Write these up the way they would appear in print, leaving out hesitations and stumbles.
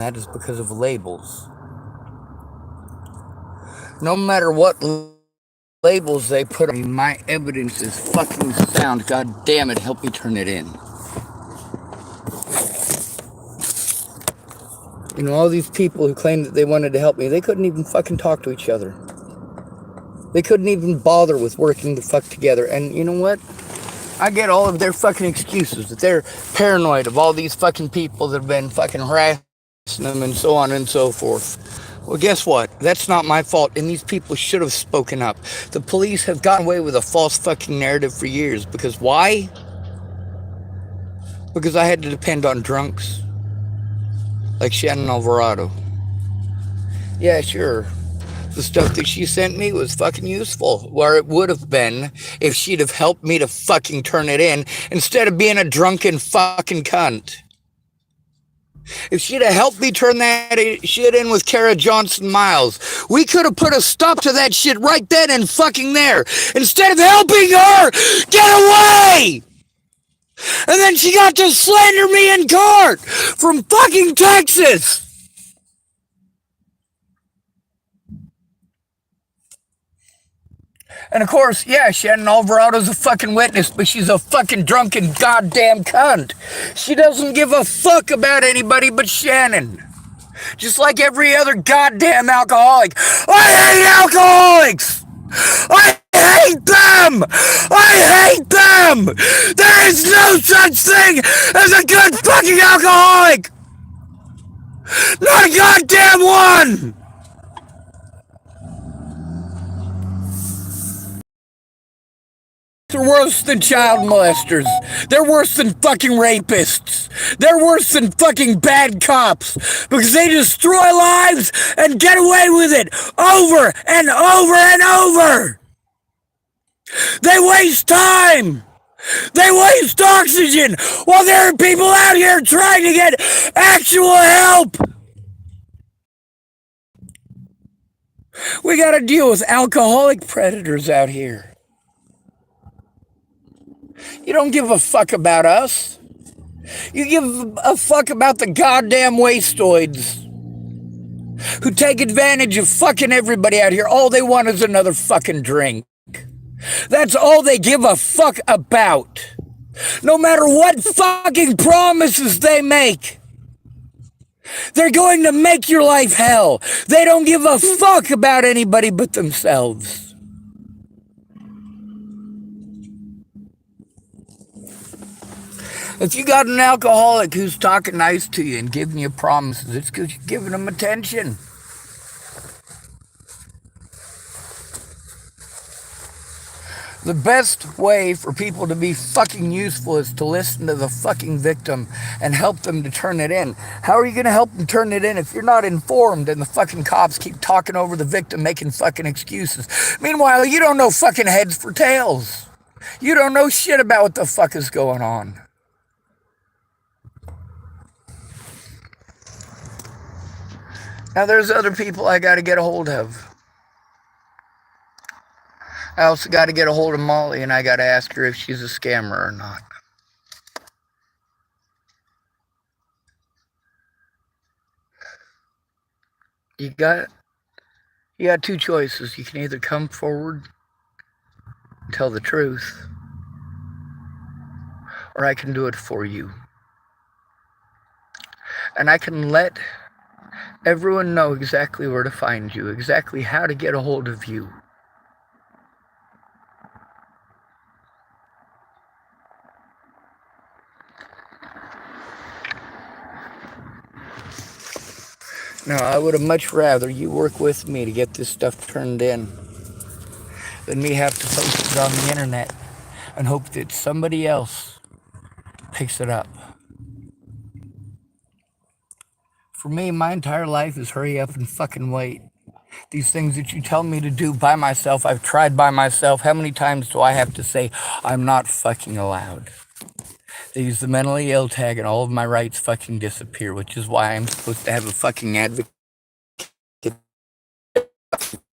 that is because of labels. No matter what labels they put on me, my evidence is fucking sound. God damn it, help me turn it in. You know, all these people who claimed that they wanted to help me, they couldn't even fucking talk to each other. They couldn't even bother with working the fuck together. And you know what? I get all of their fucking excuses that they're paranoid of all these fucking people that have been fucking harassing them and so on and so forth. Well, guess what? That's not my fault, and these people should have spoken up. The police have gotten away with a false fucking narrative for years. Because why? Because I had to depend on drunks like Shannon Alvarado. Yeah, sure. The stuff that she sent me was fucking useful, where it would have been if she'd have helped me to fucking turn it in instead of being a drunken fucking cunt. If she'd have helped me turn that shit in with Kara Johnson Miles, we could have put a stop to that shit right then and fucking there. Instead of helping her get away! And then she got to slander me in court from fucking Texas! And of course, yeah, Shannon Alvarado's a fucking witness, but she's a fucking drunken goddamn cunt. She doesn't give a fuck about anybody but Shannon. Just like every other goddamn alcoholic. I hate alcoholics! I hate them! I hate them! There is no such thing as a good fucking alcoholic! Not a goddamn one! They're worse than child molesters. They're worse than fucking rapists. They're worse than fucking bad cops because they destroy lives and get away with it over and over and over. They waste time. They waste oxygen while there are people out here trying to get actual help. We gotta deal with alcoholic predators out here. You don't give a fuck about us. You give a fuck about the goddamn wastoids who take advantage of fucking everybody out here. All they want is another fucking drink. That's all they give a fuck about. No matter what fucking promises they make, they're going to make your life hell. They don't give a fuck about anybody but themselves. If you got an alcoholic who's talking nice to you and giving you promises, it's because you're giving them attention. The best way for people to be fucking useful is to listen to the fucking victim and help them to turn it in. How are you going to help them turn it in if you're not informed and the fucking cops keep talking over the victim, making fucking excuses? Meanwhile, you don't know fucking heads for tails. You don't know shit about what the fuck is going on. Now, there's other people I got to get a hold of. I also got to get a hold of Molly, and I got to ask her if she's a scammer or not. You got two choices. You can either come forward and tell the truth, or I can do it for you. And I can let everyone know exactly where to find you, exactly how to get a hold of you. Now, I would have much rather you work with me to get this stuff turned in than me have to post it on the internet and hope that somebody else picks it up. For me, my entire life is hurry up and fucking wait. These things that you tell me to do by myself, I've tried by myself. How many times do I have to say, I'm not fucking allowed? They use the mentally ill tag and all of my rights fucking disappear, which is why I'm supposed to have a fucking advocate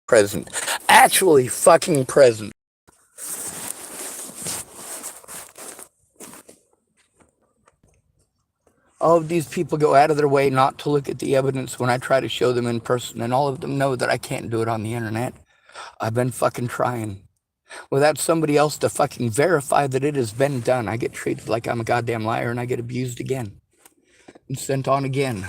present. Actually fucking present. All of these people go out of their way not to look at the evidence when I try to show them in person, and all of them know that I can't do it on the internet. I've been fucking trying. Without somebody else to fucking verify that it has been done, I get treated like I'm a goddamn liar, and I get abused again and sent on again.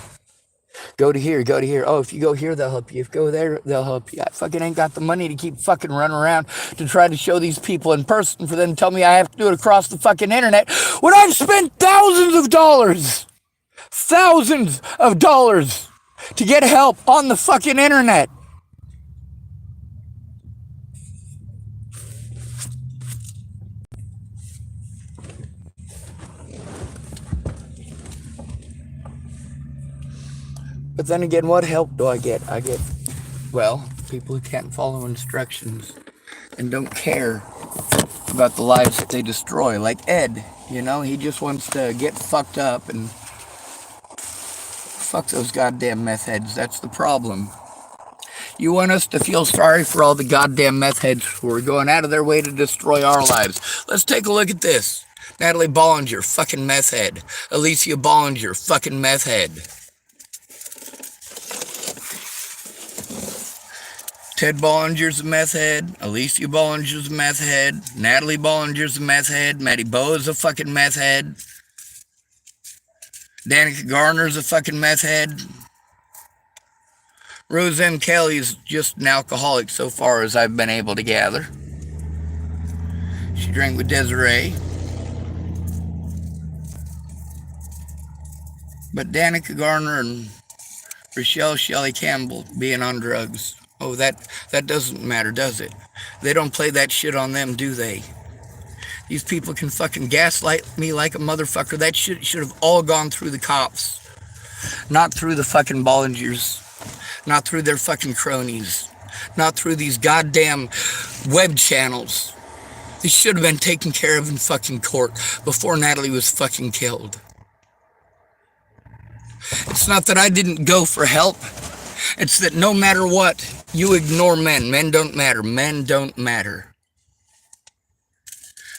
Go to here, go to here. Oh, if you go here, they'll help you. If you go there, they'll help you. I fucking ain't got the money to keep fucking running around to try to show these people in person for them to tell me I have to do it across the fucking internet when I've spent thousands of dollars to get help on the fucking internet. But then again, what help do I get? I get, well, people who can't follow instructions and don't care about the lives that they destroy. Like Ed, you know, he just wants to get fucked up and fuck those goddamn meth heads. That's the problem. You want us to feel sorry for all the goddamn meth heads who are going out of their way to destroy our lives. Let's take a look at this. Natalie Bollinger, fucking meth head. Alicia Bollinger, fucking meth head. Ted Bollinger's a meth head. Alicia Bollinger's a meth head. Natalie Bollinger's a meth head. Maddie Bowe's a fucking meth head. Danica Garner's a fucking meth head. Rose M. Kelly's just an alcoholic so far as I've been able to gather. She drank with Desiree. But Danica Garner and Rochelle Shelley Campbell being on drugs, oh, that doesn't matter, does it? They don't play that shit on them, do they? These people can fucking gaslight me like a motherfucker. That shit should have all gone through the cops. Not through the fucking Bollingers. Not through their fucking cronies. Not through these goddamn web channels. This should have been taken care of in fucking court before Natalie was fucking killed. It's not that I didn't go for help. It's that no matter what, you ignore men. Men don't matter. Men don't matter.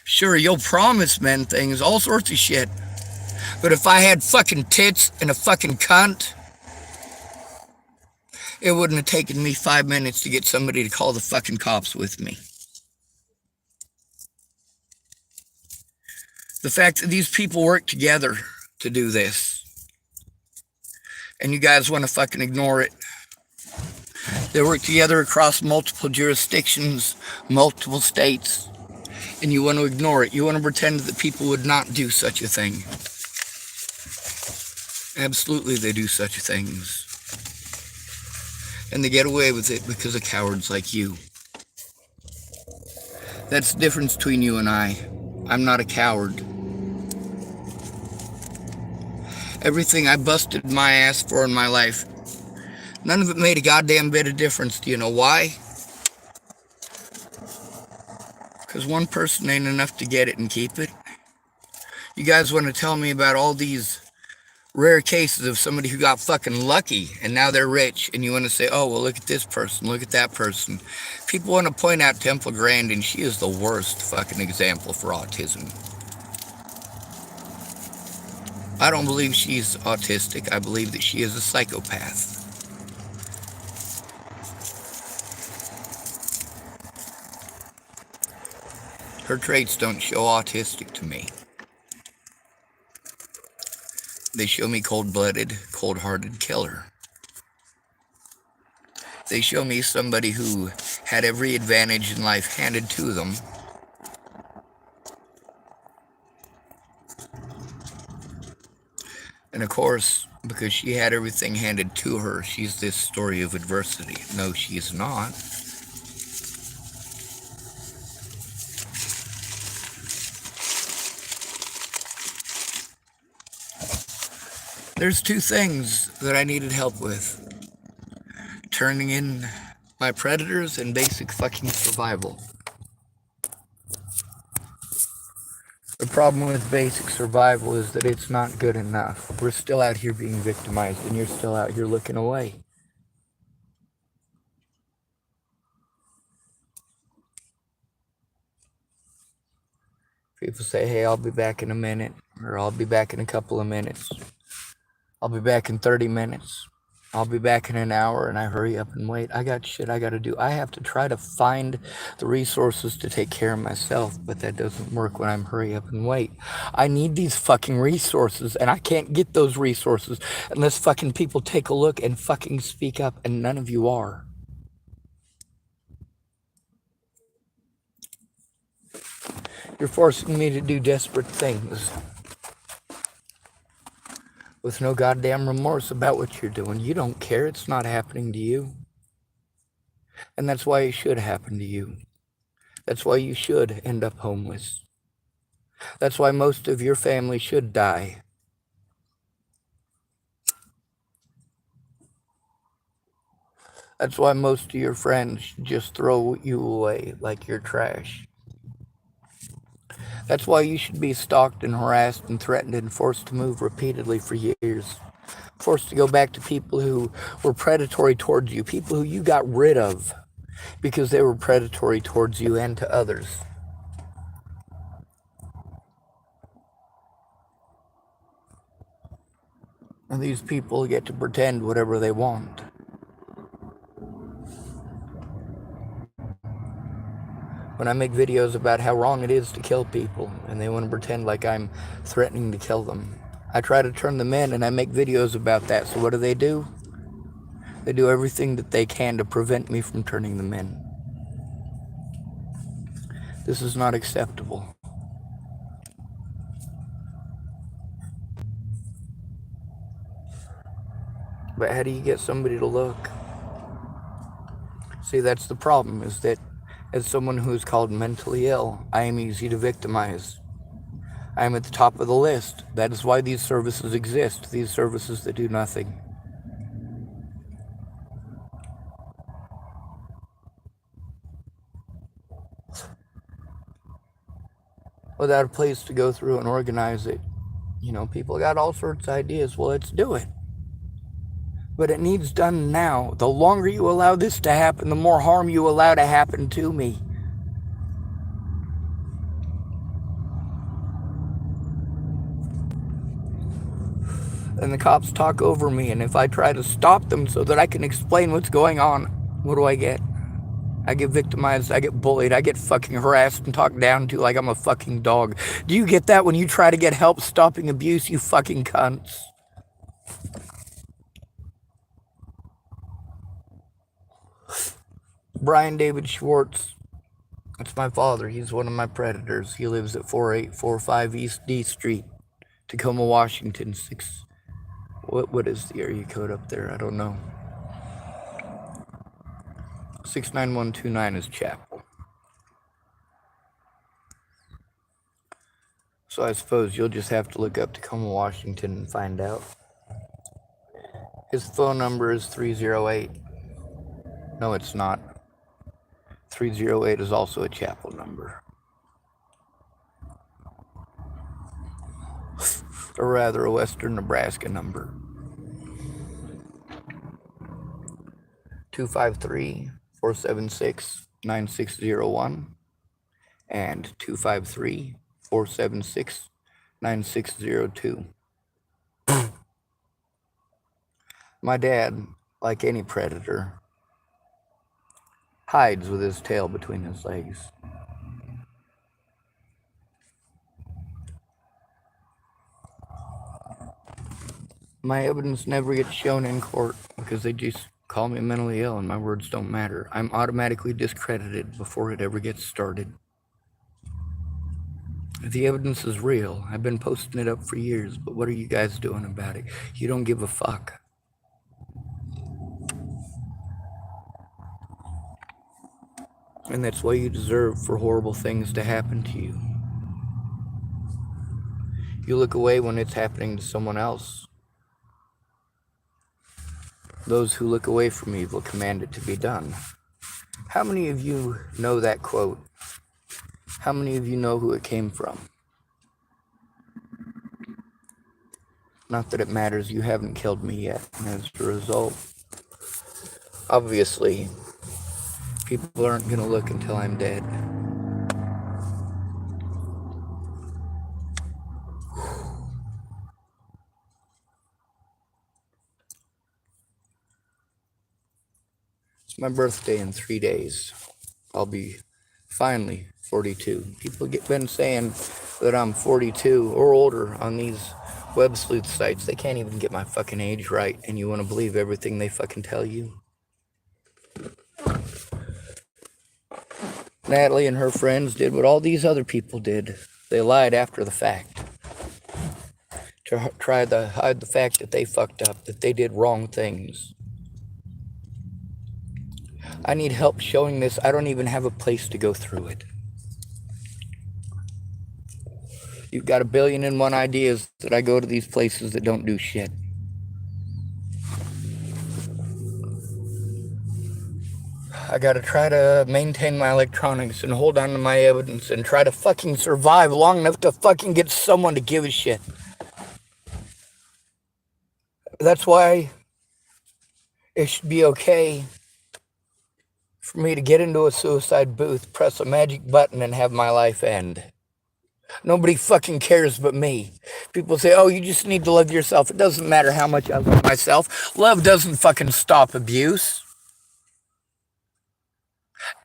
Sure, you'll promise men things, all sorts of shit. But if I had fucking tits and a fucking cunt, it wouldn't have taken me 5 minutes to get somebody to call the fucking cops with me. The fact that these people work together to do this, and you guys want to fucking ignore it. They work together across multiple jurisdictions, multiple states, and you want to ignore it. You want to pretend that people would not do such a thing. Absolutely, they do such things. And they get away with it because of cowards like you. That's the difference between you and I. I'm not a coward. Everything I busted my ass for in my life, none of it made a goddamn bit of difference. Do you know why? Because one person ain't enough to get it and keep it. You guys want to tell me about all these rare cases of somebody who got fucking lucky and now they're rich, and you want to say, oh, well, look at this person, look at that person. People want to point out Temple Grandin. She is the worst fucking example for autism. I don't believe she's autistic. I believe that she is a psychopath. Her traits don't show autistic to me. They show me cold-blooded, cold-hearted killer. They show me somebody who had every advantage in life handed to them. And of course, because she had everything handed to her, she's this story of adversity. No, she is not. There's two things that I needed help with. Turning in my predators and basic fucking survival. The problem with basic survival is that it's not good enough. We're still out here being victimized, and you're still out here looking away. People say, hey, I'll be back in a minute, or I'll be back in a couple of minutes. I'll be back in 30 minutes. I'll be back in an hour, and I hurry up and wait. I got shit I got to do. I have to try to find the resources to take care of myself, but that doesn't work when I'm hurry up and wait. I need these fucking resources, and I can't get those resources unless fucking people take a look and fucking speak up, and none of you are. You're forcing me to do desperate things with no goddamn remorse about what you're doing. You don't care. It's not happening to you. And that's why it should happen to you. That's why you should end up homeless. That's why most of your family should die. That's why most of your friends just throw you away like you're trash. That's why you should be stalked and harassed and threatened and forced to move repeatedly for years. Forced to go back to people who were predatory towards you, people who you got rid of because they were predatory towards you and to others. And these people get to pretend whatever they want. When I make videos about how wrong it is to kill people, and they want to pretend like I'm threatening to kill them, I try to turn them in, and I make videos about that. So what do? They do everything that they can to prevent me from turning them in. This is not acceptable. But how do you get somebody to look? See, that's the problem, is that as someone who is called mentally ill, I am easy to victimize. I am at the top of the list. That is why these services exist, these services that do nothing. Without a place to go through and organize it. You know, people got all sorts of ideas. Well, let's do it. But it needs done now. The longer you allow this to happen, the more harm you allow to happen to me. And the cops talk over me, and if I try to stop them so that I can explain what's going on, what do I get? I get victimized, I get bullied, I get fucking harassed and talked down to like I'm a fucking dog. Do you get that when you try to get help stopping abuse, you fucking cunts? Brian David Schwartz. That's my father. He's one of my predators. He lives at 4845 East D Street, Tacoma, Washington. What is the area code up there? I don't know. 69129 is Chapel. So I suppose you'll just have to look up Tacoma, Washington and find out. His phone number is 308. No, it's not. 308 is also a Chapel number. Or rather, a Western Nebraska number. 253-476-9601 and 253-476-9602. My dad, like any predator, hides with his tail between his legs. My evidence never gets shown in court because they just call me mentally ill and my words don't matter. I'm automatically discredited before it ever gets started. The evidence is real. I've been posting it up for years, but what are you guys doing about it? You don't give a fuck. And that's why you deserve for horrible things to happen to you. You look away when it's happening to someone else. Those who look away from evil command it to be done. How many of you know that quote? How many of you know who it came from? Not that it matters, you haven't killed me yet. And as a result, obviously, people aren't going to look until I'm dead. It's my birthday in 3 days. I'll be finally 42. People been saying that I'm 42 or older on these web sleuth sites. They can't even get my fucking age right, and you want to believe everything they fucking tell you? Natalie and her friends did what all these other people did. They lied after the fact to try to hide the fact that they fucked up, that they did wrong things. I need help showing this. I don't even have a place to go through it. You've got 1,000,000,001 ideas that I go to these places that don't do shit. I gotta try to maintain my electronics and hold on to my evidence and try to fucking survive long enough to fucking get someone to give a shit. That's why it should be okay for me to get into a suicide booth, press a magic button, and have my life end. Nobody fucking cares but me. People say, oh, you just need to love yourself. It doesn't matter how much I love myself. Love doesn't fucking stop abuse.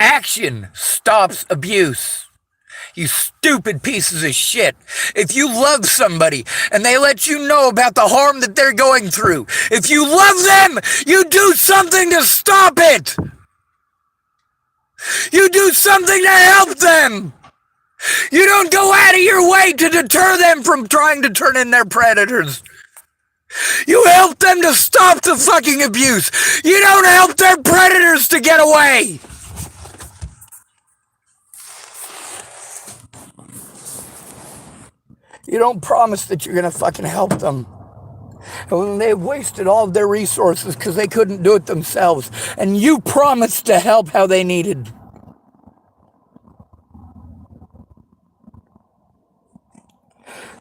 Action stops abuse. You stupid pieces of shit. If you love somebody and they let you know about the harm that they're going through, if you love them, you do something to stop it. You do something to help them. You don't go out of your way to deter them from trying to turn in their predators. You help them to stop the fucking abuse. You don't help their predators to get away. You don't promise that you're going to fucking help them. And when they've wasted all of their resources because they couldn't do it themselves, and you promised to help how they needed.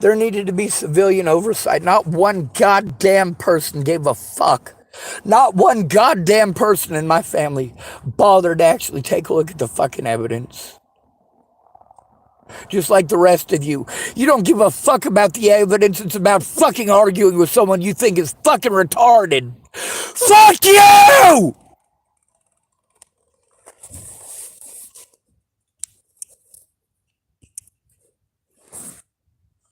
There needed to be civilian oversight. Not one goddamn person gave a fuck. Not one goddamn person in my family bothered to actually take a look at the fucking evidence. Just like the rest of you. You don't give a fuck about the evidence. It's about fucking arguing with someone you think is fucking retarded. Fuck you!